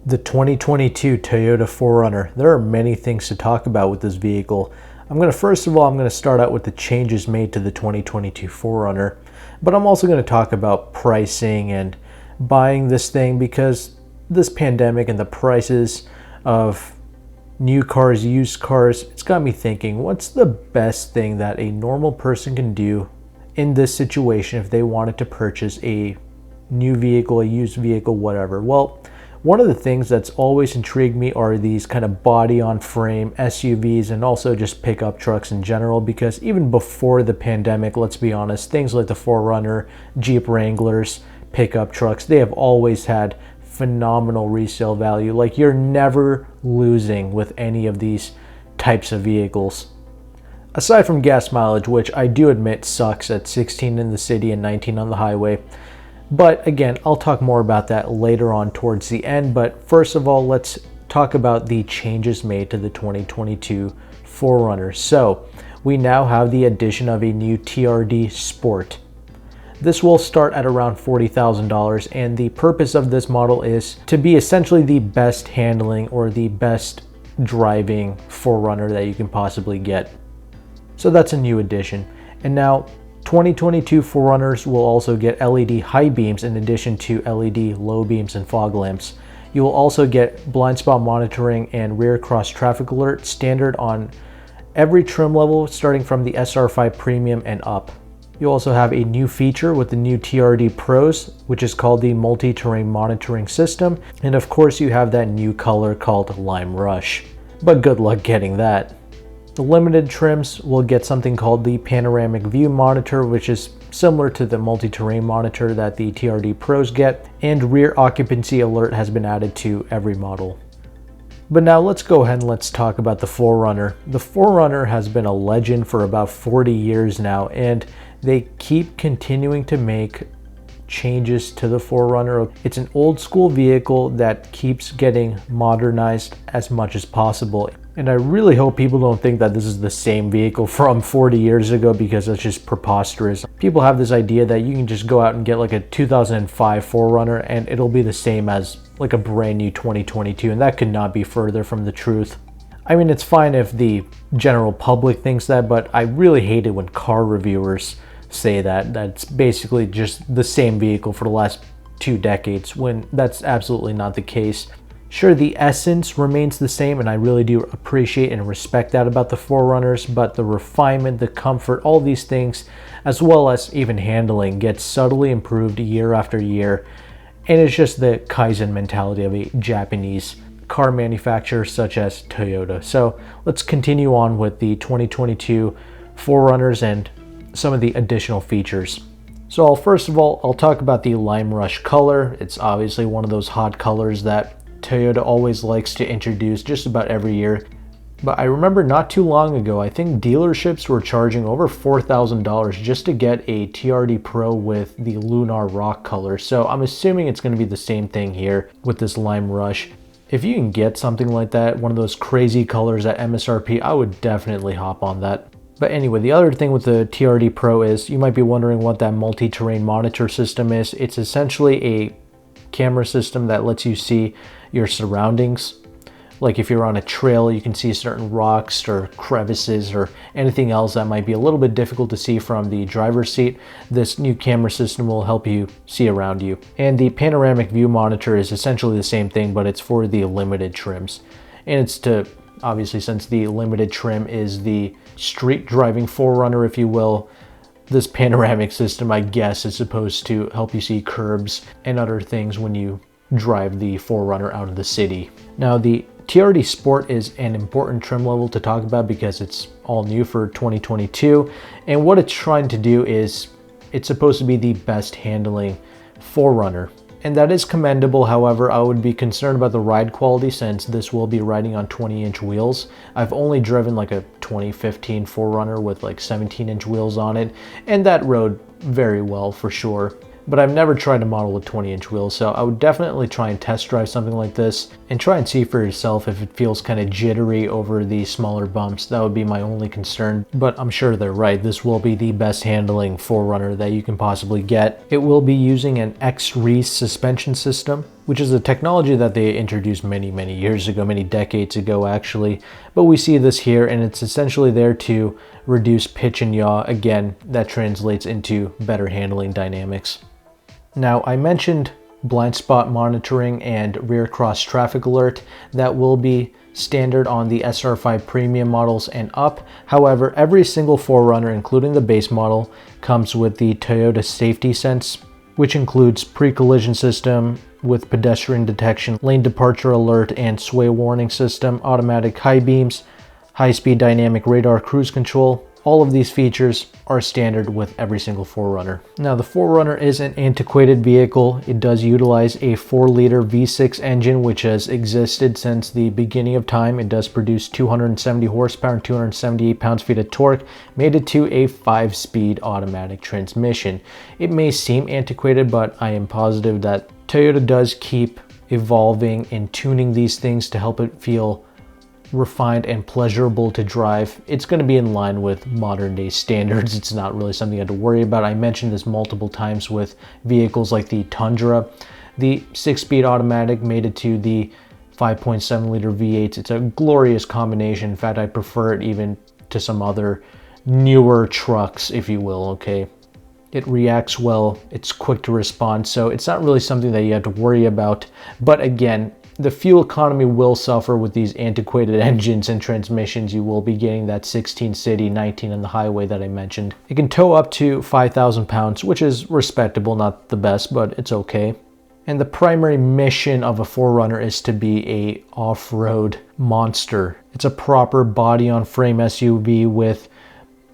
The 2022 Toyota 4Runner. There are many things to talk about with this vehicle. I'm going to start out with the changes made to the 2022 4Runner, but I'm also going to talk about pricing and buying this thing because this pandemic and the prices of new cars, used cars, it's got me thinking, what's the best thing that a normal person can do in this situation if they wanted to purchase a new vehicle, a used vehicle, whatever? Well, one of the things that's always intrigued me are these kind of body on frame SUVs and also just pickup trucks in general, because even before the pandemic, let's be honest, things like the 4Runner, Jeep Wranglers, pickup trucks, they have always had phenomenal resale value. Like, you're never losing with any of these types of vehicles. Aside from gas mileage, which I do admit sucks at 16 in the city and 19 on the highway. But again, I'll talk more about that later on towards the end. But first of all, let's talk about the changes made to the 2022 4Runner. So we now have the addition of a new TRD Sport. This will start at around $40,000, and the purpose of this model is to be essentially the best handling or the best driving 4Runner that you can possibly get. So that's a new addition. And now 2022 4Runners will also get LED high beams in addition to LED low beams and fog lamps. You will also get blind spot monitoring and rear cross traffic alert standard on every trim level starting from the SR5 Premium and up. You also have a new feature with the new TRD Pros, which is called the multi-terrain monitoring system. And of course you have that new color called Lime Rush, but good luck getting that. The limited trims will get something called the panoramic view monitor, which is similar to the multi-terrain monitor that the TRD Pros get, and rear occupancy alert has been added to every model. But now let's go ahead and let's talk about the 4Runner. The 4Runner has been a legend for about 40 years now, and they keep continuing to make changes to the 4Runner. It's an old school vehicle that keeps getting modernized as much as possible. And I really hope people don't think that this is the same vehicle from 40 years ago, because that's just preposterous. People have this idea that you can just go out and get like a 2005 4Runner and it'll be the same as like a brand new 2022, and that could not be further from the truth. I mean, it's fine if the general public thinks that, but I really hate it when car reviewers say that that's basically just the same vehicle for the last 2 decades, when that's absolutely not the case. Sure, the essence remains the same, and I really do appreciate and respect that about the 4Runners, but the refinement, the comfort, all these things, as well as even handling, gets subtly improved year after year. And it's just the Kaizen mentality of a Japanese car manufacturer such as Toyota. So let's continue on with the 2022 4Runners and some of the additional features. So first of all, I'll talk about the Lime Rush color. It's obviously one of those hot colors that Toyota always likes to introduce just about every year. But I remember not too long ago, I think dealerships were charging over $4,000 just to get a TRD Pro with the Lunar Rock color. So I'm assuming it's going to be the same thing here with this Lime Rush. If you can get something like that, one of those crazy colors at MSRP, I would definitely hop on that. But anyway, the other thing with the TRD Pro is, you might be wondering what that multi-terrain monitor system is. It's essentially a camera system that lets you see your surroundings. Like if you're on a trail, you can see certain rocks or crevices or anything else that might be a little bit difficult to see from the driver's seat. This new camera system will help you see around you. And the panoramic view monitor is essentially the same thing, but it's for the limited trims. And it's to, obviously, since the limited trim is the street driving 4Runner, if you will, this panoramic system, I guess, is supposed to help you see curbs and other things when you drive the 4Runner out of the city. Now, the TRD Sport is an important trim level to talk about because it's all new for 2022. And what it's trying to do is, it's supposed to be the best handling 4Runner. And that is commendable. However, I would be concerned about the ride quality since this will be riding on 20-inch wheels. I've only driven like a 2015 4Runner with like 17-inch wheels on it, and that rode very well for sure. but I've never tried a model with 20-inch wheels, so I would definitely try and test drive something like this and try and see for yourself if it feels kind of jittery over the smaller bumps. That would be my only concern, but I'm sure they're right. This will be the best handling 4Runner that you can possibly get. It will be using an X-Reese suspension system, which is a technology that they introduced many years ago, many decades ago actually. But we see this here, and it's essentially there to reduce pitch and yaw. Again, that translates into better handling dynamics. Now, I mentioned blind spot monitoring and rear cross traffic alert. That will be standard on the SR5 premium models and up. However, every single 4Runner, including the base model, comes with the Toyota Safety Sense, which includes pre-collision system with pedestrian detection, lane departure alert, and sway warning system, automatic high beams, high-speed dynamic radar cruise control. All of these features are standard with every single 4Runner. Now, the 4Runner is an antiquated vehicle. It does utilize a 4-liter V6 engine, which has existed since the beginning of time. It does produce 270 horsepower and 278 pounds-feet of torque, made it to a 5-speed automatic transmission. It may seem antiquated, but I am positive that Toyota does keep evolving and tuning these things to help it feel refined and pleasurable to drive. It's going to be in line with modern day standards. It's not really something you have to worry about. I mentioned this multiple times with vehicles like the Tundra. The 6-speed automatic made it to the 5.7 liter V8s. It's a glorious combination. In fact, I prefer it even to some other newer trucks, if you will, okay? It reacts well, it's quick to respond, so it's not really something that you have to worry about. But again, the fuel economy will suffer with these antiquated engines and transmissions. You will be getting that 16 city, 19 on the highway that I mentioned. It can tow up to 5,000 pounds, which is respectable, not the best, but it's okay. And the primary mission of a 4Runner is to be a off-road monster. It's a proper body-on-frame SUV with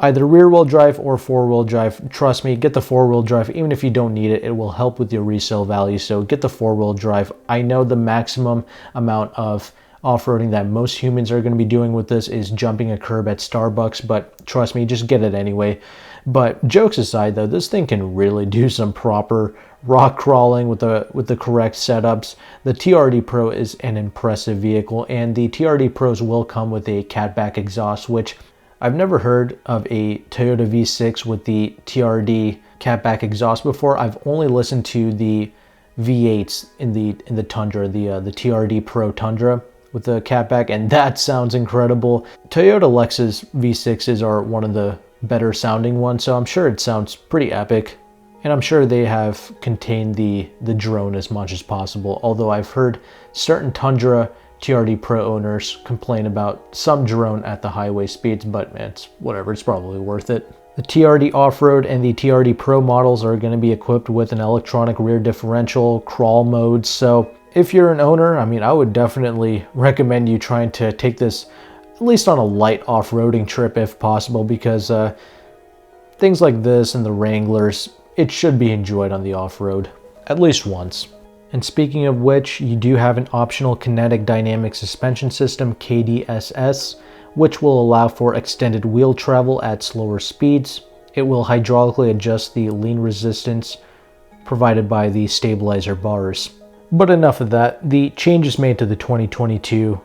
either rear-wheel drive or four-wheel drive. Trust me, get the four-wheel drive. Even if you don't need it, it will help with your resale value. So get the four-wheel drive. I know the maximum amount of off-roading that most humans are going to be doing with this is jumping a curb at Starbucks, but trust me, just get it anyway. But jokes aside though, this thing can really do some proper rock crawling with the correct setups. The TRD Pro is an impressive vehicle, and the TRD Pros will come with a catback exhaust, which I've never heard of a Toyota V6 with the TRD catback exhaust before. I've only listened to the V8s in the Tundra, the TRD Pro Tundra with the catback, and that sounds incredible. Toyota Lexus V6s are one of the better sounding ones, so I'm sure it sounds pretty epic. And I'm sure they have contained the drone as much as possible, although I've heard certain Tundra TRD Pro owners complain about some drone at the highway speeds, but it's whatever, it's probably worth it. The TRD Off-Road and the TRD Pro models are going to be equipped with an electronic rear differential, crawl mode, so if you're an owner, I mean, I would definitely recommend you trying to take this at least on a light off-roading trip if possible, because things like this and the Wranglers, it should be enjoyed on the off-road at least once. And speaking of which, you do have an optional kinetic dynamic suspension system, KDSS, which will allow for extended wheel travel at slower speeds. It will hydraulically adjust the lean resistance provided by the stabilizer bars. But enough of that. The changes made to the 2022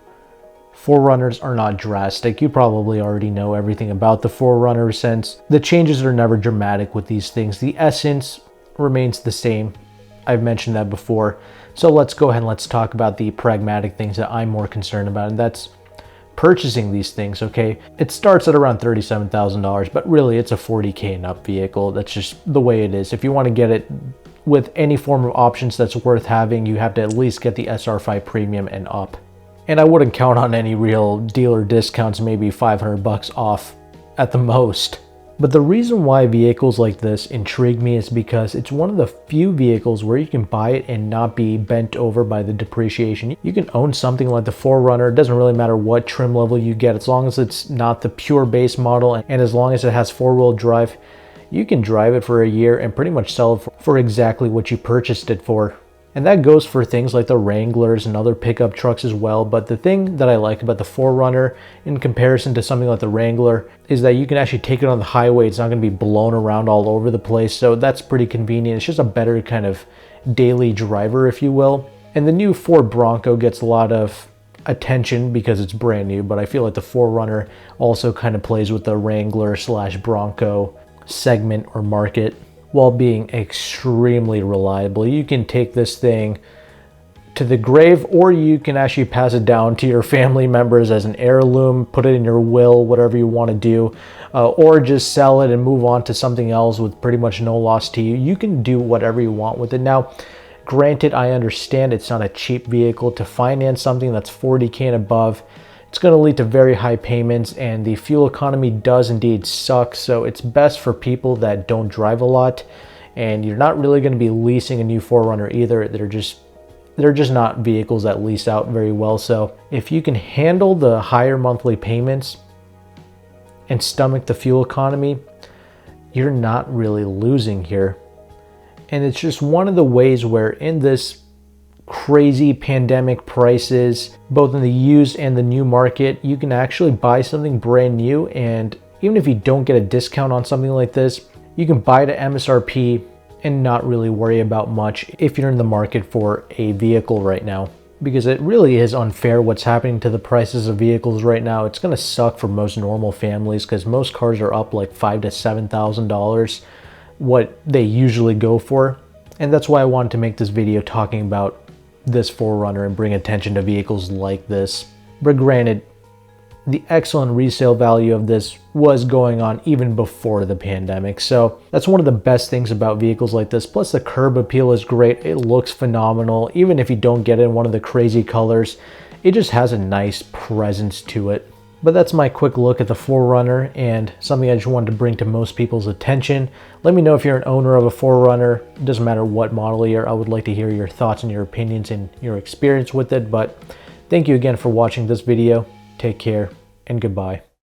4Runners are not drastic. You probably already know everything about the 4Runner since the changes are never dramatic with these things. The essence remains the same. I've mentioned that before. So let's go ahead and let's talk about the pragmatic things that I'm more concerned about, and that's purchasing these things, okay? It starts at around $37,000, but really it's a $40K and up vehicle. That's just the way it is. If you want to get it with any form of options that's worth having, you have to at least get the SR5 Premium and up. And I wouldn't count on any real dealer discounts, maybe $500 off at the most. But the reason why vehicles like this intrigue me is because it's one of the few vehicles where you can buy it and not be bent over by the depreciation. You can own something like the 4Runner. It doesn't really matter what trim level you get, as long as it's not the pure base model, and as long as it has 4-wheel drive, you can drive it for a year and pretty much sell it for exactly what you purchased it for. And that goes for things like the Wranglers and other pickup trucks as well. But the thing that I like about the 4Runner in comparison to something like the Wrangler is that you can actually take it on the highway. It's not going to be blown around all over the place. So that's pretty convenient. It's just a better kind of daily driver, if you will. And the new Ford Bronco gets a lot of attention because it's brand new. But I feel like the 4Runner also kind of plays with the Wrangler / Bronco segment or market, while being extremely reliable. You can take this thing to the grave, or you can actually pass it down to your family members as an heirloom, put it in your will, whatever you want to do, or just sell it and move on to something else with pretty much no loss to you. You can do whatever you want with it. Now, granted, I understand it's not a cheap vehicle to finance something that's 40K and above. It's going to lead to very high payments, and the fuel economy does indeed suck. So it's best for people that don't drive a lot, and you're not really going to be leasing a new 4Runner either. They're just not vehicles that lease out very well. So if you can handle the higher monthly payments and stomach the fuel economy, you're not really losing here. And it's just one of the ways where in this crazy pandemic prices, both in the used and the new market, you can actually buy something brand new, and even if you don't get a discount on something like this, you can buy it at MSRP and not really worry about much if you're in the market for a vehicle right now, because it really is unfair what's happening to the prices of vehicles right now. It's going to suck for most normal families because most cars are up like $5,000 to $7,000 what they usually go for. And that's why I wanted to make this video talking about this 4Runner and bring attention to vehicles like this. But granted, the excellent resale value of this was going on even before the pandemic. So that's one of the best things about vehicles like this. Plus the curb appeal is great. It looks phenomenal. Even if you don't get it in one of the crazy colors, it just has a nice presence to it. But that's my quick look at the 4Runner and something I just wanted to bring to most people's attention. Let me know if you're an owner of a 4Runner. It doesn't matter what model year. I would like to hear your thoughts and your opinions and your experience with it. But thank you again for watching this video. Take care and goodbye.